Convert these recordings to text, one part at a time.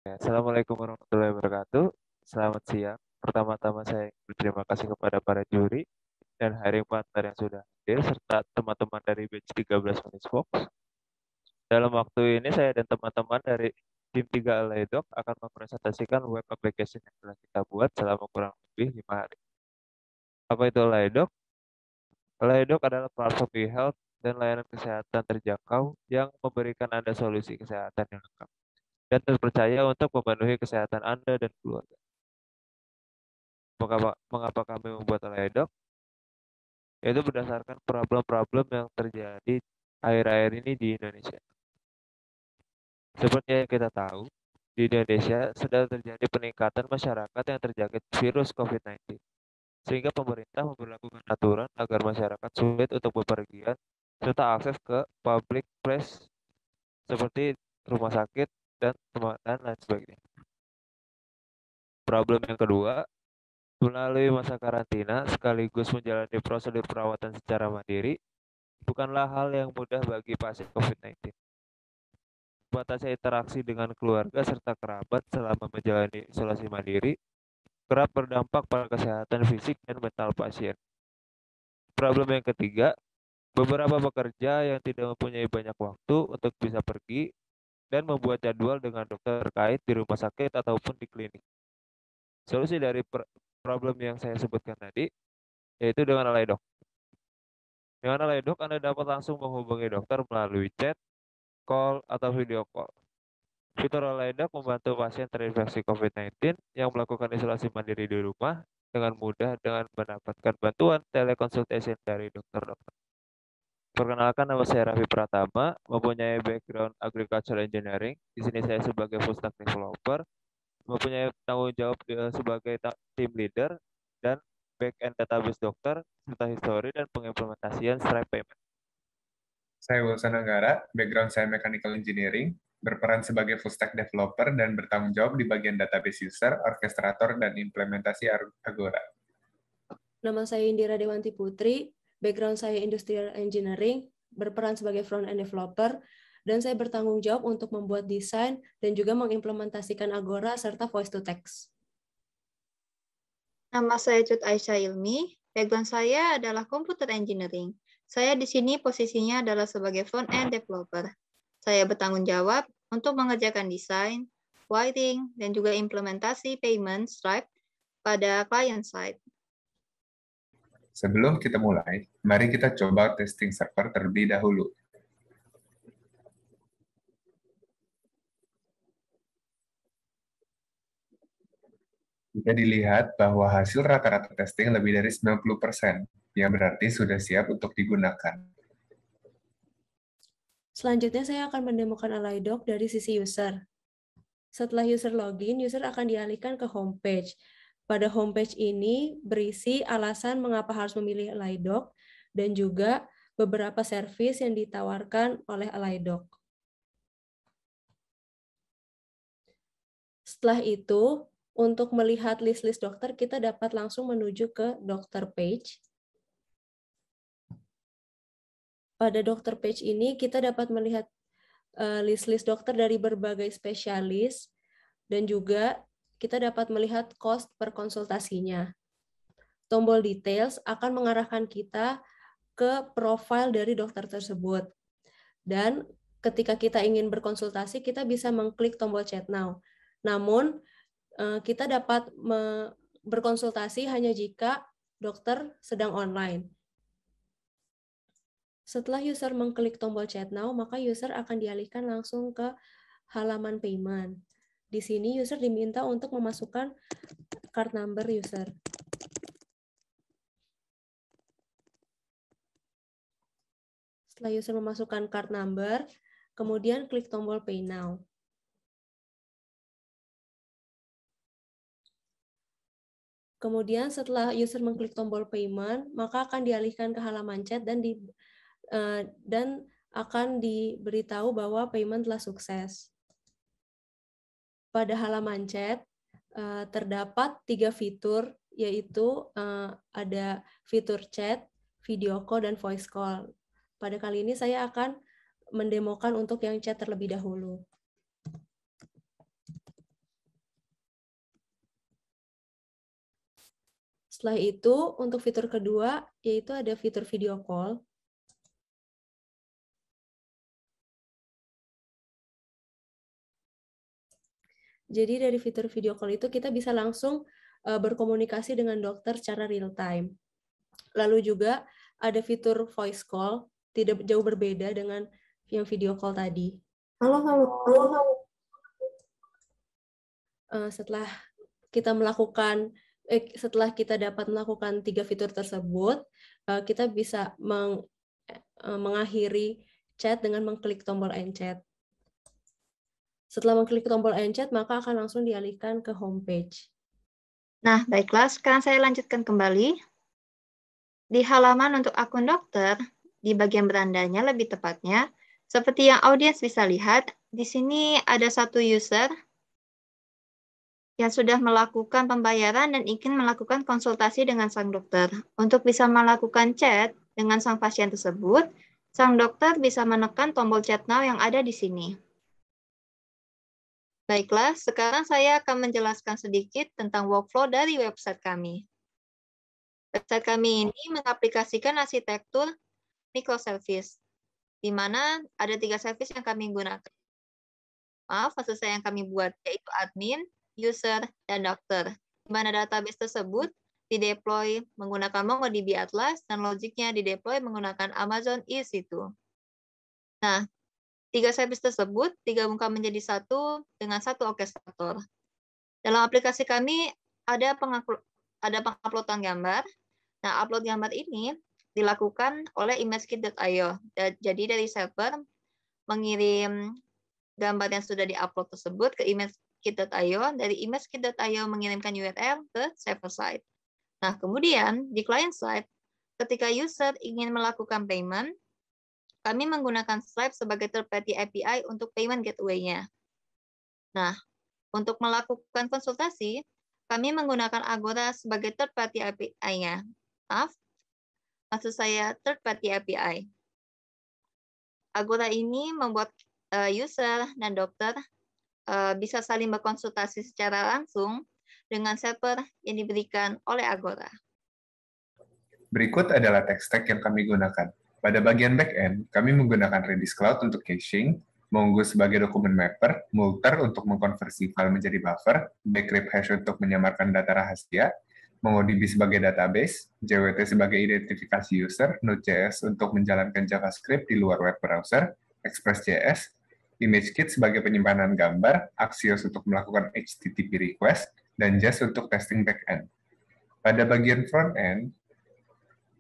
Assalamualaikum warahmatullahi wabarakatuh. Selamat siang. Pertama-tama saya ingin berterima kasih kepada para juri dan hiring partner yang sudah hadir serta teman-teman dari batch 13 Unix Fox. Dalam waktu ini saya dan teman-teman dari tim 3 Aledoc akan mempresentasikan web application yang telah kita buat selama kurang lebih 5 hari. Apa itu Aledoc? Aledoc adalah platform e-health dan layanan kesehatan terjangkau yang memberikan Anda solusi kesehatan yang lengkap dan terpercaya untuk memenuhi kesehatan Anda dan keluarga. Mengapa kami membuat Ledok? Yaitu berdasarkan problem-problem yang terjadi akhir-akhir ini di Indonesia. Seperti yang kita tahu, di Indonesia sedang terjadi peningkatan masyarakat yang terjangkit virus COVID-19. Sehingga pemerintah memberlakukan aturan agar masyarakat sulit untuk bepergian serta akses ke public place seperti rumah sakit dan lain sebagainya. Problem yang kedua, melalui masa karantina sekaligus menjalani prosedur perawatan secara mandiri bukanlah hal yang mudah bagi pasien COVID-19. Batasnya interaksi dengan keluarga serta kerabat selama menjalani isolasi mandiri kerap berdampak pada kesehatan fisik dan mental pasien. Problem yang ketiga, beberapa pekerja yang tidak mempunyai banyak waktu untuk bisa pergi dan membuat jadwal dengan dokter terkait di rumah sakit ataupun di klinik. Solusi dari problem yang saya sebutkan tadi yaitu dengan Aledoc. Dengan Aledoc, Anda dapat langsung menghubungi dokter melalui chat, call, atau video call. Fitur Aledoc membantu pasien terinfeksi COVID-19 yang melakukan isolasi mandiri di rumah dengan mudah dengan mendapatkan bantuan teleconsultation dari dokter-dokter. Perkenalkan, nama saya Raffi Pratama, mempunyai background agriculture engineering. Di sini saya sebagai full stack developer, mempunyai tanggung jawab sebagai team leader dan back-end database dokter, serta histori dan pengimplementasian Stripe Payment. Saya Wilson Anggara, background saya Mechanical Engineering, berperan sebagai full stack developer dan bertanggung jawab di bagian database user, orkestrator, dan implementasi Agora. Nama saya Indira Dewanti Putri, background saya Industrial Engineering, berperan sebagai front-end developer, dan saya bertanggung jawab untuk membuat desain dan juga mengimplementasikan Agora serta voice-to-text. Nama saya Cut Aisyah Ilmi, background saya adalah Computer Engineering. Saya di sini posisinya adalah sebagai front-end developer. Saya bertanggung jawab untuk mengerjakan desain, writing, dan juga implementasi payment Stripe pada client side. Sebelum kita mulai, mari kita coba testing server terlebih dahulu. Jika dilihat bahwa hasil rata-rata testing lebih dari 90%, yang berarti sudah siap untuk digunakan. Selanjutnya saya akan mendemokan Aledoc dari sisi user. Setelah user login, user akan dialihkan ke homepage. Pada homepage ini berisi alasan mengapa harus memilih Aledoc dan juga beberapa servis yang ditawarkan oleh Aledoc. Setelah itu, untuk melihat list-list dokter, kita dapat langsung menuju ke dokter page. Pada dokter page ini, kita dapat melihat list-list dokter dari berbagai spesialis, dan juga kita dapat melihat cost per konsultasinya. Tombol details akan mengarahkan kita ke profil dari dokter tersebut. Dan ketika kita ingin berkonsultasi, kita bisa mengklik tombol chat now. Namun, kita dapat berkonsultasi hanya jika dokter sedang online. Setelah user mengklik tombol chat now, maka user akan dialihkan langsung ke halaman payment. Di sini user diminta untuk memasukkan card number user. Setelah user memasukkan card number, kemudian klik tombol pay now. Kemudian setelah user mengklik tombol payment, maka akan dialihkan ke halaman chat dan akan diberitahu bahwa payment telah sukses. Pada halaman chat, terdapat 3 fitur, yaitu ada fitur chat, video call, dan voice call. Pada kali ini saya akan mendemokan untuk yang chat terlebih dahulu. Setelah itu, untuk fitur kedua, yaitu ada fitur video call. Jadi dari fitur video call itu kita bisa langsung berkomunikasi dengan dokter secara real time. Lalu juga ada fitur voice call, tidak jauh berbeda dengan yang video call tadi. Setelah kita dapat melakukan 3 fitur tersebut, kita bisa mengakhiri chat dengan mengklik tombol end chat. Setelah mengklik tombol end chat, maka akan langsung dialihkan ke homepage. Nah, baiklah. Sekarang saya lanjutkan kembali. Di halaman untuk akun dokter, di bagian berandanya lebih tepatnya, seperti yang audiens bisa lihat, di sini ada satu user yang sudah melakukan pembayaran dan ingin melakukan konsultasi dengan sang dokter. Untuk bisa melakukan chat dengan sang pasien tersebut, sang dokter bisa menekan tombol chat now yang ada di sini. Baiklah, sekarang saya akan menjelaskan sedikit tentang workflow dari website kami. Website kami ini mengaplikasikan arsitektur microservice, di mana ada 3 service yang kami gunakan. Maksud saya yang kami buat, yaitu admin, user, dan dokter. Di mana database tersebut dideploy menggunakan MongoDB Atlas, dan logiknya dideploy menggunakan Amazon EC2. Nah, 3 service tersebut digabungkan menjadi satu dengan satu orkestrator. Dalam aplikasi kami ada penguploadan gambar. Nah, upload gambar ini dilakukan oleh imagekit.io. Jadi dari server mengirim gambar yang sudah diupload tersebut ke imagekit.io. Dari imagekit.io mengirimkan URL ke server side. Nah, kemudian di client side, ketika user ingin melakukan payment, kami menggunakan Stripe sebagai third-party API untuk payment gateway-nya. Nah, untuk melakukan konsultasi, kami menggunakan Agora sebagai third-party API-nya. Maksud saya third-party API. Agora ini membuat user dan dokter bisa saling berkonsultasi secara langsung dengan server yang diberikan oleh Agora. Berikut adalah tech stack yang kami gunakan. Pada bagian back-end, kami menggunakan Redis Cloud untuk caching, Mongo sebagai dokumen mapper, Multer untuk mengkonversi file menjadi buffer, Bcrypt untuk menyamarkan data rahasia, MongoDB sebagai database, JWT sebagai identifikasi user, Node.js untuk menjalankan JavaScript di luar web browser, Express.js, ImageKit sebagai penyimpanan gambar, Axios untuk melakukan HTTP request, dan Jest untuk testing back-end. Pada bagian front-end,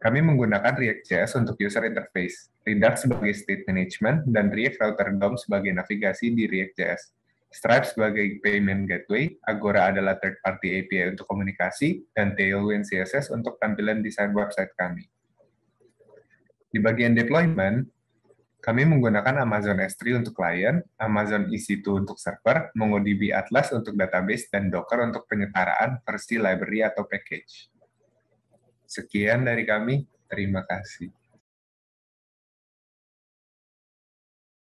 kami menggunakan React.js untuk user interface, Redux sebagai state management, dan React Router DOM sebagai navigasi di React.js. Stripe sebagai payment gateway, Agora adalah third-party API untuk komunikasi, dan Tailwind CSS untuk tampilan desain website kami. Di bagian deployment, kami menggunakan Amazon S3 untuk client, Amazon EC2 untuk server, MongoDB Atlas untuk database, dan Docker untuk penyetaraan versi library atau package. Sekian dari kami, terima kasih.